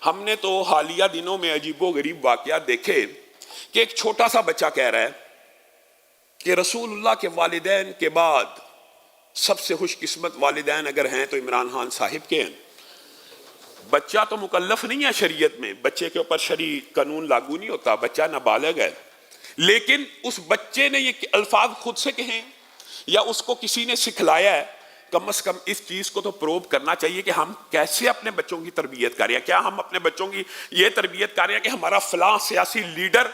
ہم نے تو حالیہ دنوں میں عجیب و غریب واقعات دیکھے کہ ایک چھوٹا سا بچہ کہہ رہا ہے کہ رسول اللہ کے والدین کے بعد سب سے خوش قسمت والدین اگر ہیں تو عمران خان صاحب کے ہیں۔ بچہ تو مکلف نہیں ہے شریعت میں، بچے کے اوپر شرعی قانون لاگو نہیں ہوتا، بچہ نابالغ ہے، لیکن اس بچے نے یہ الفاظ خود سے کہیں یا اس کو کسی نے سکھلایا ہے، کم از کم اس چیز کو تو پروب کرنا چاہیے کہ ہم کیسے اپنے بچوں کی تربیت کر رہے ہیں۔ کیا ہم اپنے بچوں کی یہ تربیت کر رہے ہیں کہ ہمارا فلاں سیاسی لیڈر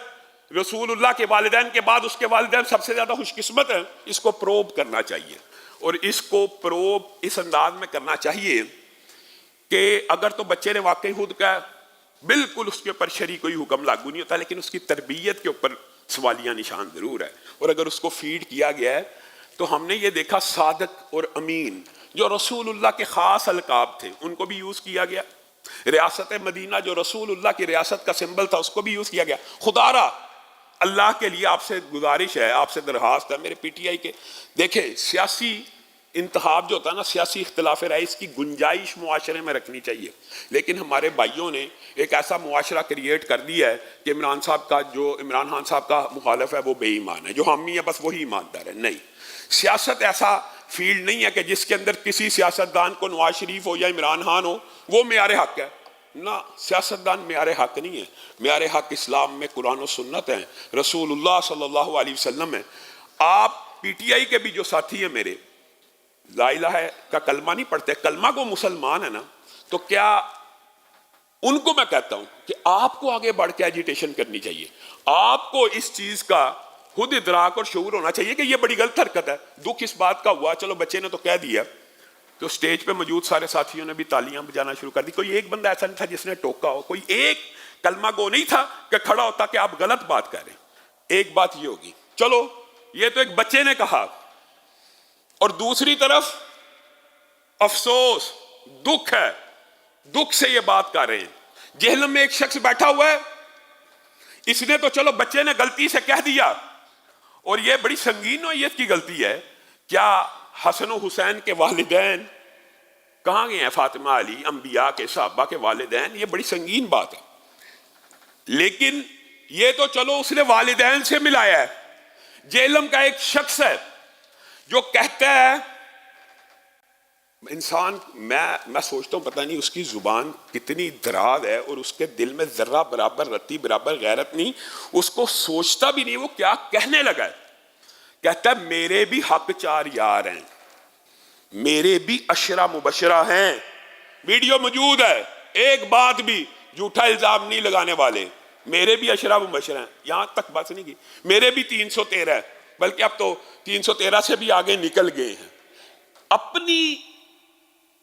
رسول اللہ کے والدین کے بعد اس کے والدین سب سے زیادہ خوش قسمت ہیں؟ اس کو پروب کرنا چاہیے، اور اس کو پروب اس انداز میں کرنا چاہیے کہ اگر تو بچے نے واقعی خود کہا بالکل اس کے اوپر شرعی کوئی حکم لاگو نہیں ہوتا، لیکن اس کی تربیت کے اوپر سوالیہ نشان ضرور ہے، اور اگر اس کو فیڈ کیا گیا ہے تو ہم نے یہ دیکھا صادق اور امین جو رسول اللہ کے خاص القاب تھے ان کو بھی یوز کیا گیا، ریاست مدینہ جو رسول اللہ کی ریاست کا سمبل تھا اس کو بھی یوز کیا گیا۔ خدا را اللہ کے لیے آپ سے گزارش ہے، آپ سے درخواست ہے میرے پی ٹی آئی کے، دیکھیں سیاسی انتخاب جو ہوتا ہے نا، سیاسی اختلاف رائے اس کی گنجائش معاشرے میں رکھنی چاہیے، لیکن ہمارے بھائیوں نے ایک ایسا معاشرہ کریٹ کر دیا ہے کہ عمران خان صاحب کا مخالف ہے وہ بے ایمان ہے، جو ہم ہی ہے بس وہی ایماندار ہے۔ نہیں، سیاست ایسا فیلڈ نہیں ہے کہ جس کے اندر کسی سیاستدان کو نواز شریف ہو یا عمران خان ہو وہ معیار حق ہے، نہ، سیاستدان معیار حق نہیں ہے، معیار حق اسلام میں قرآن و سنت ہیں، رسول اللہ صلی اللہ علیہ وسلم ہے۔ آپ پی ٹی آئی کے بھی جو ساتھی ہیں میرے، لا الہ کا کلمہ نہیں پڑھتے، کلمہ کو مسلمان ہے نا، تو کیا ان کو میں کہتا ہوں کہ آپ کو آگے بڑھ کے ایجیٹیشن کرنی چاہیے، آپ کو اس چیز کا خود ادراک اور شعور ہونا چاہیے کہ یہ بڑی غلط حرکت ہے۔ دکھ اس بات کا ہوا، چلو بچے نے تو کہہ دیا، تو سٹیج پہ موجود سارے ساتھیوں نے بھی تالیاں بجانا شروع کر دی، کوئی ایک بندہ ایسا نہیں تھا جس نے ٹوکا ہو، کوئی ایک کلمہ گو نہیں تھا کہ کھڑا ہوتا کہ آپ غلط بات کر رہے ہیں۔ ایک بات یہ ہوگی، چلو یہ تو ایک بچے نے کہا، اور دوسری طرف افسوس دکھ ہے، دکھ سے یہ بات کر رہے ہیں۔ جہنم میں ایک شخص بیٹھا ہوا ہے، اس نے تو چلو بچے نے غلطی سے کہہ دیا، اور یہ بڑی سنگین نوعیت کی غلطی ہے۔ کیا حسن و حسین کے والدین کہاں گئے ہیں؟ فاطمہ علی، انبیاء کے صحابہ کے والدین، یہ بڑی سنگین بات ہے، لیکن یہ تو چلو اس نے والدین سے ملایا ہے۔ جہنم کا ایک شخص ہے جو کہتا ہے، انسان میں سوچتا ہوں پتہ نہیں اس کی زبان کتنی دراز ہے، اور اس کے دل میں ذرہ برابر رتی برابر غیرت نہیں، اس کو سوچتا بھی نہیں وہ کیا کہنے لگا ہے۔ کہتا ہے میرے بھی حق چار یار ہیں، میرے بھی عشرہ مبشرہ ہیں، ویڈیو موجود ہے، ایک بات بھی جھوٹا الزام نہیں لگانے والے، میرے بھی عشرہ مبشرہ ہیں، یہاں تک بات نہیں کی، میرے بھی 313 ہے، بلکہ اب تو 313 سے بھی آگے نکل گئے ہیں۔ اپنی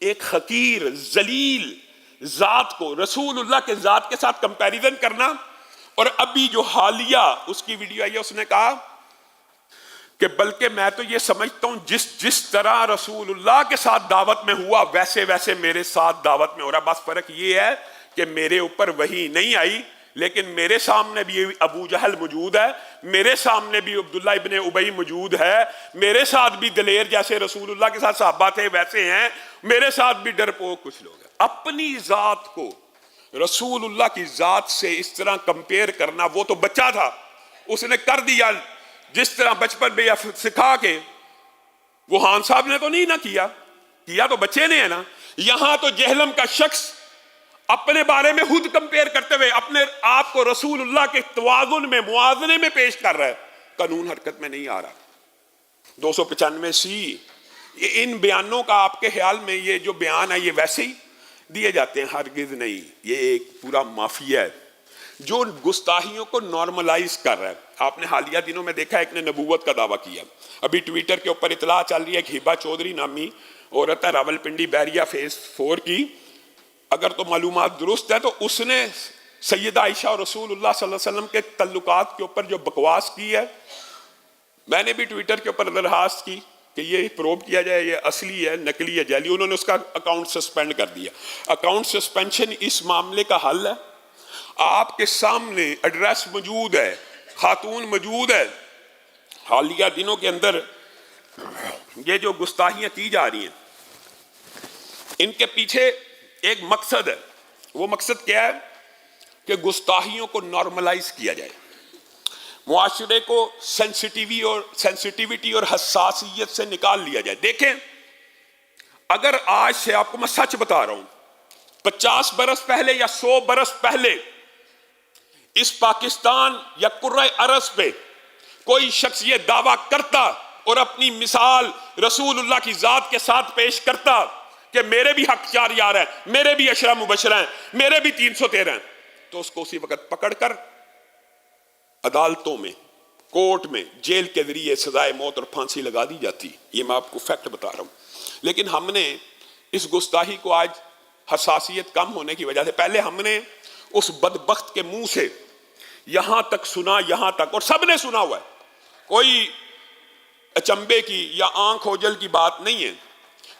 ایک حقیر ذلیل ذات کو رسول اللہ کے ذات کے ساتھ کمپیریزن کرنا، اور ابھی جو حالیہ اس کی ویڈیو آئی ہے اس نے کہا کہ بلکہ میں تو یہ سمجھتا ہوں جس طرح رسول اللہ کے ساتھ دعوت میں ہوا ویسے ویسے میرے ساتھ دعوت میں ہو رہا، بس فرق یہ ہے کہ میرے اوپر وحی نہیں آئی، لیکن میرے سامنے بھی ابو جہل موجود ہے، میرے سامنے بھی عبداللہ ابن ابی موجود ہے، میرے ساتھ بھی دلیر جیسے رسول اللہ کے ساتھ صحابہ تھے ویسے ہیں، میرے ساتھ بھی ڈرپوک کچھ لوگ ہیں۔ اپنی ذات کو رسول اللہ کی ذات سے اس طرح کمپیئر کرنا، وہ تو بچہ تھا، اس نے کر دیا جس طرح بچپن میں سکھا کے، وہ خان صاحب نے تو نہیں نہ کیا تو بچے نے ہے نا۔ یہاں تو جہلم کا شخص اپنے بارے میں خود کمپیئر کرتے ہوئے اپنے آپ کو رسول اللہ کے توازن میں موازنے میں پیش کر رہا ہے، قانون حرکت میں نہیں آ رہا۔ 295 یہ ان بیانوں کا آپ کے خیال میں یہ جو بیان ہے یہ ویسے ہی دیے جاتے ہیں؟ ہرگز نہیں، یہ ایک پورا مافیا ہے جو گستاخیوں کو نارملائز کر رہا ہے۔ آپ نے حالیہ دنوں میں دیکھا ایک نے نبوت کا دعویٰ کیا، ابھی ٹویٹر کے اوپر اطلاع چل رہی ہے کہ ہبا چودھری نامی عورت ہے راولپنڈی بحریہ فیز 4 کی، اگر تو معلومات درست ہے تو اس نے سیدہ عائشہ اور رسول اللہ صلی اللہ علیہ وسلم کے تعلقات کے اوپر جو بکواس کی ہے، میں نے بھی ٹویٹر کے اوپر درخواست کی کہ یہ پروب کیا جائے یہ اصلی ہے نکلی ہے جعلی، انہوں نے اس کا اکاؤنٹ سسپینڈ کر دیا۔ اکاؤنٹ سسپینشن اس معاملے کا حل ہے، آپ کے سامنے ایڈریس موجود ہے، خاتون موجود ہے۔ حالیہ دنوں کے اندر یہ جو گستاخیاں کی جا رہی ہیں ان کے پیچھے ایک مقصد ہے، وہ مقصد کیا ہے کہ گستاخیوں کو نارملائز کیا جائے، معاشرے کو سینسٹیوٹی اور حساسیت سے نکال لیا جائے۔ دیکھیں، اگر آج سے آپ کو میں سچ بتا رہا ہوں، 50 برس پہلے یا 100 برس پہلے اس پاکستان یا کرۂ ارض پہ کوئی شخص یہ دعویٰ کرتا اور اپنی مثال رسول اللہ کی ذات کے ساتھ پیش کرتا کہ میرے بھی حق 4 یار ہیں، میرے بھی 10 مبشرہ ہیں، میرے بھی 313 ہیں، تو اس کو اسی وقت پکڑ کر عدالتوں میں، کورٹ میں، جیل کے ذریعے سزائے موت اور پھانسی لگا دی جاتی۔ یہ میں آپ کو فیکٹ بتا رہا ہوں۔ لیکن ہم نے اس گستاخی کو آج حساسیت کم ہونے کی وجہ سے، پہلے ہم نے اس بدبخت کے منہ سے یہاں تک سنا، یہاں تک، اور سب نے سنا ہوا ہے، کوئی اچنبے کی یا آنکھ اوجل کی بات نہیں ہے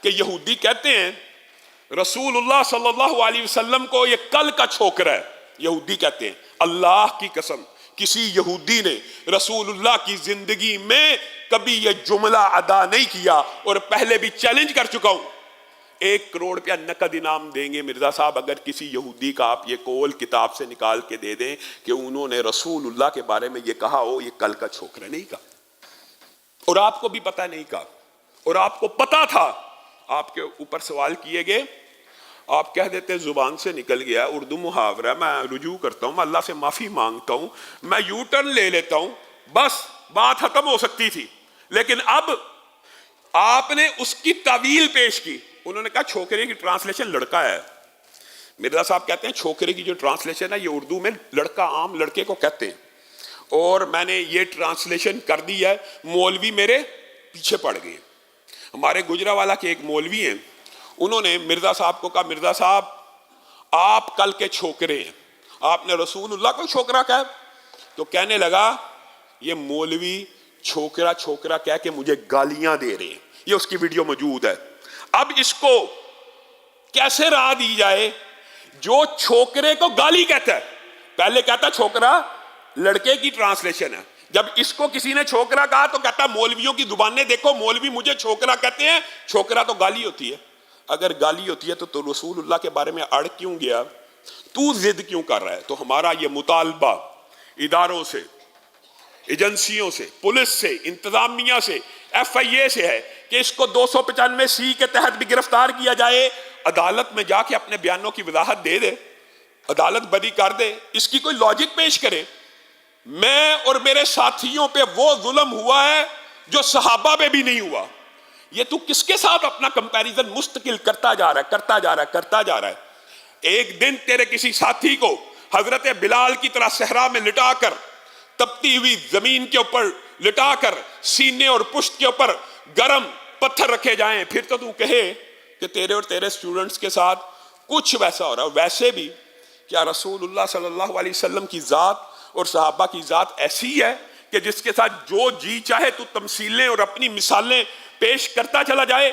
کہ یہودی کہتے ہیں رسول اللہ صلی اللہ علیہ وسلم کو یہ کل کا چھوکرا ہے۔ یہودی کہتے ہیں، اللہ کی قسم کسی یہودی نے رسول اللہ کی زندگی میں کبھی یہ جملہ ادا نہیں کیا، اور پہلے بھی چیلنج کر چکا ہوں، 1 کروڑ روپیہ نقد انعام دیں گے مرزا صاحب اگر کسی یہودی کا آپ یہ قول کتاب سے نکال کے دے دیں کہ انہوں نے رسول اللہ کے بارے میں یہ کہا ہو، یہ کل کا چھوکرا نہیں کہا، اور آپ کو بھی پتہ نہیں کہا، اور آپ کو پتہ تھا، آپ کے اوپر سوال کیے گئے، آپ کہہ دیتے زبان سے نکل گیا، اردو محاورہ، میں رجوع کرتا ہوں، میں اللہ سے معافی مانگتا ہوں، میں یو ٹرن لے لیتا ہوں، بس بات ختم ہو سکتی تھی۔ لیکن اب آپ نے اس کی تعویل پیش کی، انہوں نے کہا چھوکرے کی ٹرانسلیشن لڑکا ہے۔ مرزا صاحب کہتے ہیں چھوکرے کی جو ٹرانسلیشن ہے یہ اردو میں لڑکا عام لڑکے کو کہتے ہیں، اور میں نے یہ ٹرانسلیشن کر دی ہے، مولوی میرے پیچھے پڑ گئے۔ ہمارے گجرانوالہ کے ایک مولوی ہیں، انہوں نے مرزا صاحب کو کہا مرزا صاحب آپ کل کے چھوکرے ہیں، آپ نے رسول اللہ کو چھوکرا کہا، تو کہنے لگا یہ مولوی چھوکرا چھوکرا کہہ کے مجھے گالیاں دے رہے ہیں، یہ اس کی ویڈیو موجود ہے۔ اب اس کو کیسے راہ دی جائے؟ جو چھوکرے کو گالی کہتا ہے، پہلے کہتا چھوکرا لڑکے کی ٹرانسلیشن ہے، جب اس کو کسی نے چھوکرا کہا تو کہتا مولویوں کی زبانیں دیکھو، مولوی مجھے چھوکرا کہتے ہیں، چھوکرا تو گالی ہوتی ہے، اگر گالی ہوتی ہے تو رسول اللہ کے بارے میں اڑ کیوں گیا، تو ضد کیوں کر رہا ہے؟ تو ہمارا یہ مطالبہ اداروں سے، ایجنسیوں سے، پولیس سے، انتظامیہ سے، FIA سے ہے کہ اس کو 295C کے تحت بھی گرفتار کیا جائے، عدالت میں جا کے اپنے بیانوں کی وضاحت دے دے، عدالت بری کر دے، اس کی کوئی لاجک پیش کرے۔ میں اور میرے ساتھیوں پہ وہ ظلم ہوا ہے جو صحابہ پہ بھی نہیں ہوا، یہ تو کس کے ساتھ اپنا کمپیریزن مستقل کرتا جا رہا ہے۔ ایک دن تیرے کسی ساتھی کو حضرت بلال کی طرح صحرا میں لٹا کر، تپتی ہوئی زمین کے اوپر لٹا کر، سینے اور پشت کے اوپر گرم پتھر رکھے جائیں، پھر تو کہے کہ تیرے اور تیرے سٹوڈنٹس کے ساتھ کچھ ویسا ہو رہا ہے۔ ویسے بھی کیا رسول اللہ صلی اللہ علیہ وسلم کی ذات اور صحابہ کی ذات ایسی ہے کہ جس کے ساتھ جو جی چاہے تو تمثیلیں اور اپنی مثالیں پیش کرتا چلا جائے؟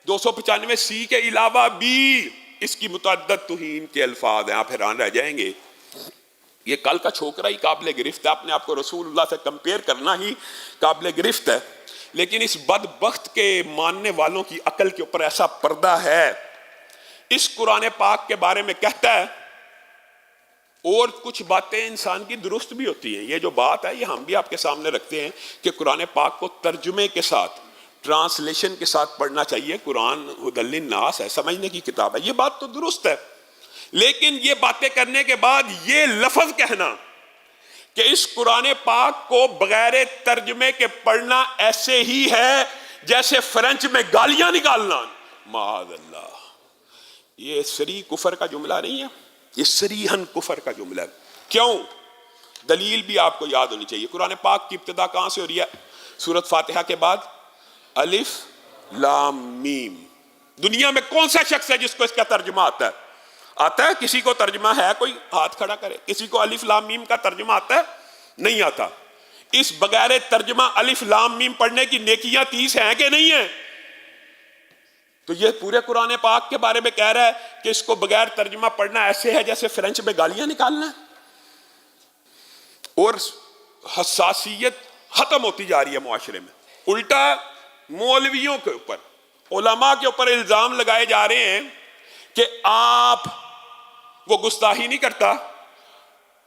295C کے علاوہ بھی اس کی متعدد توہین کے الفاظ ہیں، آپ حیران رہ جائیں گے۔ یہ کل کا چھوکرا ہی قابل گرفت ہے، اپنے آپ کو رسول اللہ سے کمپیئر کرنا ہی قابل گرفت ہے، لیکن اس بدبخت کے ماننے والوں کی عقل کے اوپر ایسا پردہ ہے، اس قرآن پاک کے بارے میں کہتا ہے، اور کچھ باتیں انسان کی درست بھی ہوتی ہیں۔ یہ جو بات ہے یہ ہم بھی آپ کے سامنے رکھتے ہیں کہ قرآن پاک کو ترجمے کے ساتھ، ٹرانسلیشن کے ساتھ پڑھنا چاہیے، قرآن ہدی للناس ہے، سمجھنے کی کتاب ہے، یہ بات تو درست ہے، لیکن یہ باتیں کرنے کے بعد یہ لفظ کہنا کہ اس قرآن پاک کو بغیر ترجمے کے پڑھنا ایسے ہی ہے جیسے فرینچ میں گالیاں نکالنا، معاذ اللہ، یہ صریح کفر کا جملہ نہیں ہے، یہ صریحاً کفر کا جملہ ہے۔ کیوں؟ دلیل بھی آپ کو یاد ہونی چاہیے۔ قرآن پاک کی ابتدا کہاں سے ہو رہی ہے؟ سورۃ فاتحہ کے بعد الف لام میم۔ دنیا میں کون سا شخص ہے جس کو اس کا ترجمہ آتا ہے؟ کسی کو ترجمہ ہے؟ کوئی ہاتھ کھڑا کرے۔ کسی کو الف لام میم کا ترجمہ آتا ہے؟ نہیں آتا۔ اس بغیر ترجمہ الف لام میم پڑھنے کی نیکیاں 30 ہیں کہ نہیں ہیں؟ تو یہ پورے قرآن پاک کے بارے میں کہہ رہا ہے کہ اس کو بغیر ترجمہ پڑھنا ایسے ہے جیسے فرینچ میں گالیاں نکالنا ہے، اور حساسیت ختم ہوتی جا رہی ہے معاشرے میں۔ الٹا مولویوں کے اوپر، علماء کے اوپر الزام لگائے جا رہے ہیں کہ آپ وہ گستاخی نہیں کرتا،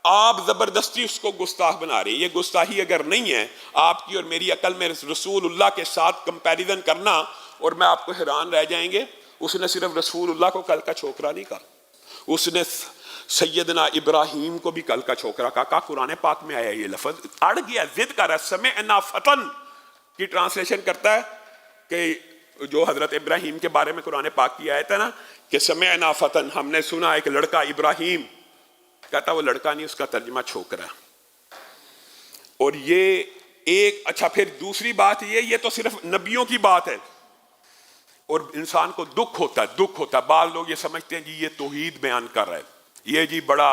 آپ زبردستی اس کو گستاخ بنا رہے ہیں۔ یہ گستاخی اگر نہیں ہے، آپ کی اور میری عقل میں رسول اللہ کے ساتھ کمپیریزن کرنا، اور میں آپ کو حیران رہ جائیں گے، اس نے صرف رسول اللہ کو کل کا چھوکرا نہیں کہا، اس نے سیدنا ابراہیم کو بھی کل کا چھوکرا کہا۔ قرآن پاک میں آیا یہ لفظ، اڑ گیا، ضد کر رہا ہے۔ سمعنا فتن کی ٹرانسلیشن کرتا ہے کہ جو حضرت ابراہیم کے بارے میں قرآن پاک کی آیت ہے نا کہ سمعنا فتن، ہم نے سنا ایک لڑکا ابراہیم، کہتا وہ لڑکا نہیں، اس کا ترجمہ چھوکرا۔ اور یہ ایک اچھا، پھر دوسری بات یہ تو صرف نبیوں کی بات ہے، اور انسان کو دکھ ہوتا ہے۔ بعض لوگ یہ سمجھتے ہیں جی یہ توحید بیان کر رہا ہے، یہ جی بڑا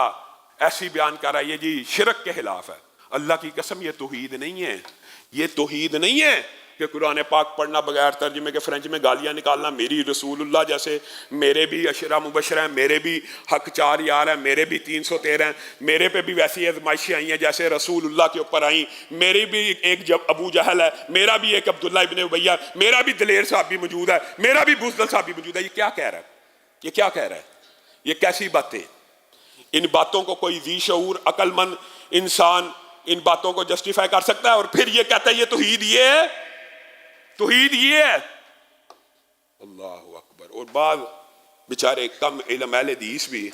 ایسی بیان کر رہا ہے، یہ جی شرک کے خلاف ہے۔ اللہ کی قسم یہ توحید نہیں ہے، یہ توحید نہیں ہے کہ قرآن پاک پڑھنا بغیر ترجمے کے فرینچ میں گالیاں نکالنا۔ میری رسول اللہ جیسے میرے بھی عشرہ مبشرہ ہیں، میرے بھی حق 4 یار ہیں، میرے بھی 313 ہیں، میرے پہ بھی ویسی آزمائشیں آئی ہیں جیسے رسول اللہ کے اوپر آئیں۔ میری بھی ایک جب ابو جہل ہے، میرا بھی ایک عبداللہ ابن ابی، میرا بھی دلیر صاحب بھی موجود ہے، میرا بھی بزدل صاحب بھی موجود ہے۔ یہ کیا کہہ رہا ہے؟ یہ کیا کہہ رہا ہے؟ یہ کیسی باتیں؟ ان باتوں کو کوئی ذی شعور عقل مند انسان ان باتوں کو جسٹیفائی کر سکتا ہے؟ اور پھر یہ کہتا ہے یہ توحید یہ ہے، توحید یہ ہے۔ اللہ اکبر۔ اور بعض بیچارے کم علم اہل حدیث بھی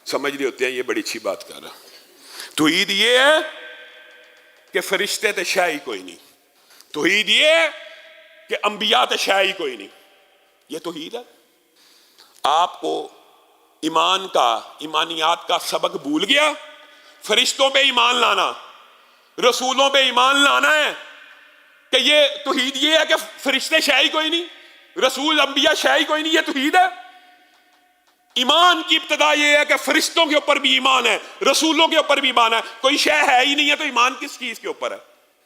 سمجھ رہے ہوتے ہیں یہ بڑی اچھی بات کر رہا۔ توحید یہ ہے کہ فرشتے تے شے ہی کوئی نہیں، توحید یہ ہے کہ انبیاء تے شے ہی کوئی نہیں، یہ توحید ہے۔ آپ کو ایمان کا، ایمانیات کا سبق بھول گیا؟ فرشتوں پہ ایمان لانا، رسولوں پہ ایمان لانا ہے کہ یہ توحید یہ ہے کہ فرشتے شے ہی کوئی نہیں، رسول انبیاء شے ہی کوئی نہیں، یہ توحید ہے۔ ایمان کی ابتدا یہ ہے کہ فرشتوں کے اوپر بھی ایمان ہے، رسولوں کے اوپر بھی ایمان ہے۔ کوئی شے ہے ہی نہیں ہے تو ایمان کس چیز کے اوپر ہے؟